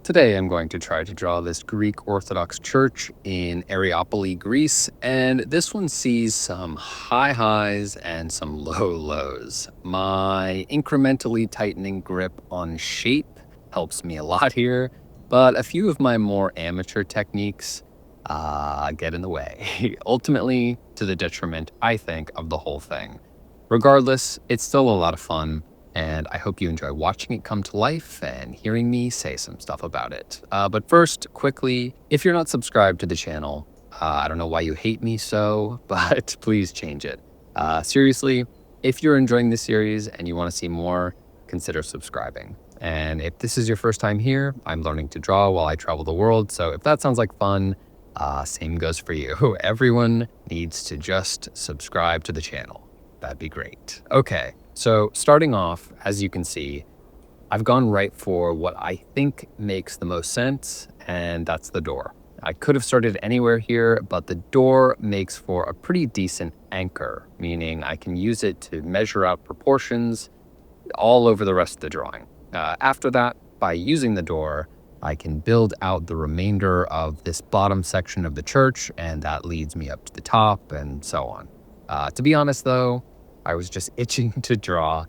Today I'm going to try to draw this Greek Orthodox Church in Areopoli, Greece, and this one sees some high highs and some low lows. My incrementally tightening grip on shape helps me a lot here, but a few of my more amateur techniques get in the way, ultimately to the detriment, I think, of the whole thing. Regardless, it's still a lot of fun, and I hope you enjoy watching it come to life and hearing me say some stuff about it. But first, quickly, if you're not subscribed to the channel, I don't know why you hate me so, but please change it. Seriously, if you're enjoying this series and you want to see more, consider subscribing. And if this is your first time here, I'm learning to draw while I travel the world, so if that sounds like fun, same goes for you. Everyone needs to just subscribe to the channel. That'd be great. Okay, so starting off, as you can see, I've gone right for what I think makes the most sense, and that's the door. I could have started anywhere here, but the door makes for a pretty decent anchor, meaning I can use it to measure out proportions all over the rest of the drawing. After that, by using the door, I can build out the remainder of this bottom section of the church, and that leads me up to the top and so on. To be honest though, I was just itching to draw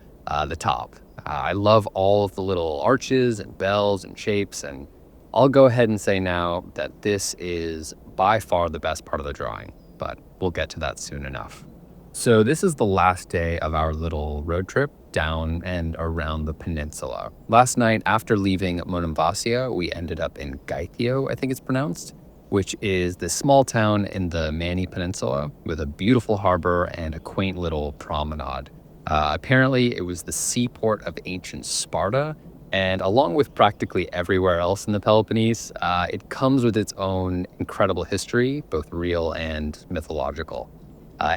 the top. I love all of the little arches and bells and shapes, and I'll go ahead and say now that this is by far the best part of the drawing, but we'll get to that soon enough. So this is the last day of our little road trip down and around the peninsula. Last night, after leaving Monemvasia, we ended up in Gaithio, I think it's pronounced, which is this small town in the Mani Peninsula with a beautiful harbor and a quaint little promenade. Apparently, it was the seaport of ancient Sparta, and along with practically everywhere else in the Peloponnese, it comes with its own incredible history, both real and mythological.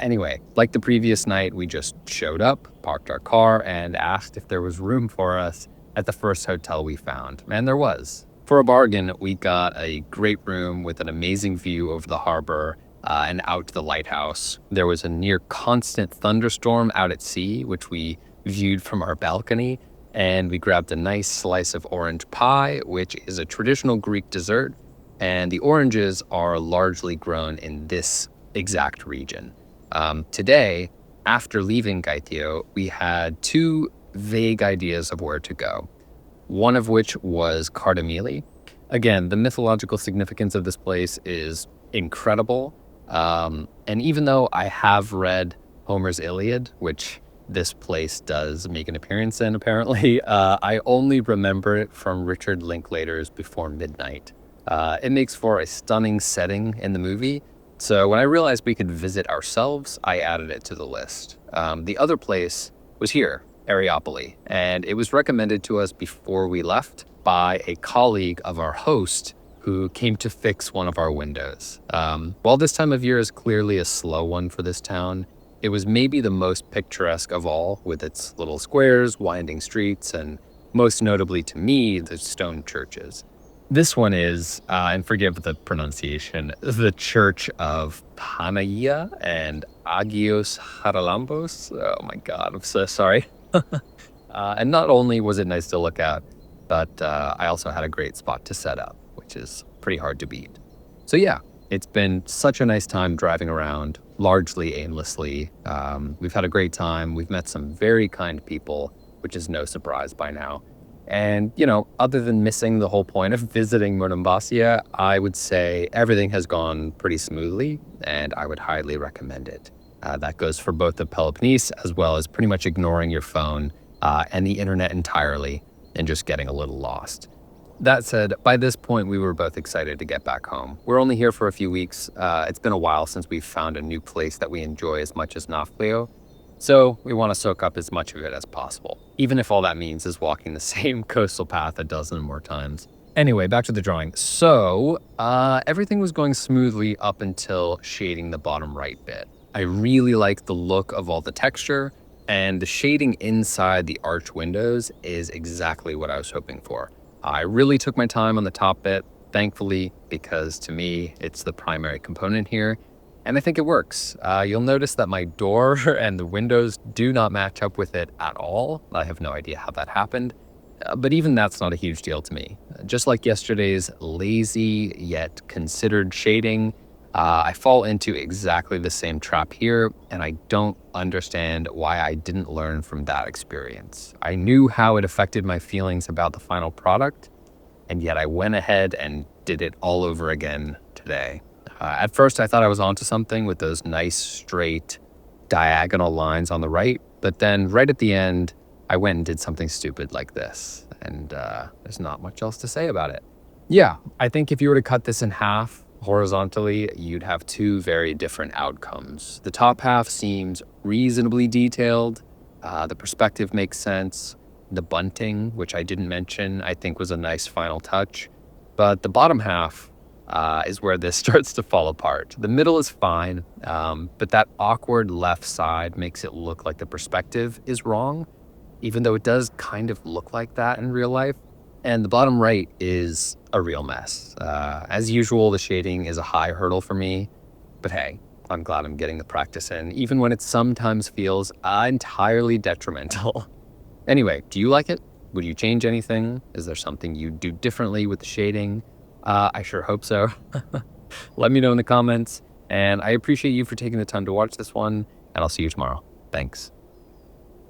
Anyway, like the previous night, we just showed up, parked our car, and asked if there was room for us at the first hotel we found, and there was. For a bargain, we got a great room with an amazing view over the harbor and out to the lighthouse. There was a near constant thunderstorm out at sea, which we viewed from our balcony, and we grabbed a nice slice of orange pie, which is a traditional Greek dessert, and the oranges are largely grown in this exact region. Today, after leaving Gaithio, we had two vague ideas of where to go. One of which was Cardamili. Again, the mythological significance of this place is incredible. And even though I have read Homer's Iliad, which this place does make an appearance in apparently, I only remember it from Richard Linklater's Before Midnight. It makes for a stunning setting in the movie, so when I realized we could visit ourselves, I added it to the list. The other place was here, Areopoli, and it was recommended to us before we left by a colleague of our host who came to fix one of our windows. While this time of year is clearly a slow one for this town, it was maybe the most picturesque of all, with its little squares, winding streets, and most notably to me, the stone churches. This one is, and forgive the pronunciation, the Church of Panagia and Agios Haralambos. Oh my God, I'm so sorry. And not only was it nice to look at, but I also had a great spot to set up, which is pretty hard to beat. So yeah, it's been such a nice time driving around, largely aimlessly. We've had a great time. We've met some very kind people, which is no surprise by now. And, you know, other than missing the whole point of visiting Monemvasia, I would say everything has gone pretty smoothly, and I would highly recommend it. That goes for both the Peloponnese as well as pretty much ignoring your phone and the internet entirely and just getting a little lost. That said, by this point, we were both excited to get back home. We're only here for a few weeks. It's been a while since we've found a new place that we enjoy as much as Nafplio. So we want to soak up as much of it as possible, even if all that means is walking the same coastal path a dozen more times. Anyway, back to the drawing. So everything was going smoothly up until shading the bottom right bit. I really like the look of all the texture, and the shading inside the arch windows is exactly what I was hoping for. I really took my time on the top bit, thankfully, because to me, it's the primary component here. And I think it works. You'll notice that my door and the windows do not match up with it at all. I have no idea how that happened. But even that's not a huge deal to me. Just like yesterday's lazy yet considered shading, I fall into exactly the same trap here, and I don't understand why I didn't learn from that experience. I knew how it affected my feelings about the final product, and yet I went ahead and did it all over again today. At first, I thought I was onto something with those nice, straight, diagonal lines on the right, but then right at the end, I went and did something stupid like this, and there's not much else to say about it. Yeah, I think if you were to cut this in half horizontally, you'd have two very different outcomes. The top half seems reasonably detailed. The perspective makes sense. The bunting, which I didn't mention, I think was a nice final touch. But the bottom half is where this starts to fall apart. The middle is fine, but that awkward left side makes it look like the perspective is wrong, even though it does kind of look like that in real life. And the bottom right is a real mess. As usual, the shading is a high hurdle for me, but hey, I'm glad I'm getting the practice in, even when it sometimes feels entirely detrimental. Anyway, do you like it? Would you change anything? Is there something you'd do differently with the shading? I sure hope so. Let me know in the comments, and I appreciate you for taking the time to watch this one, and I'll see you tomorrow. Thanks.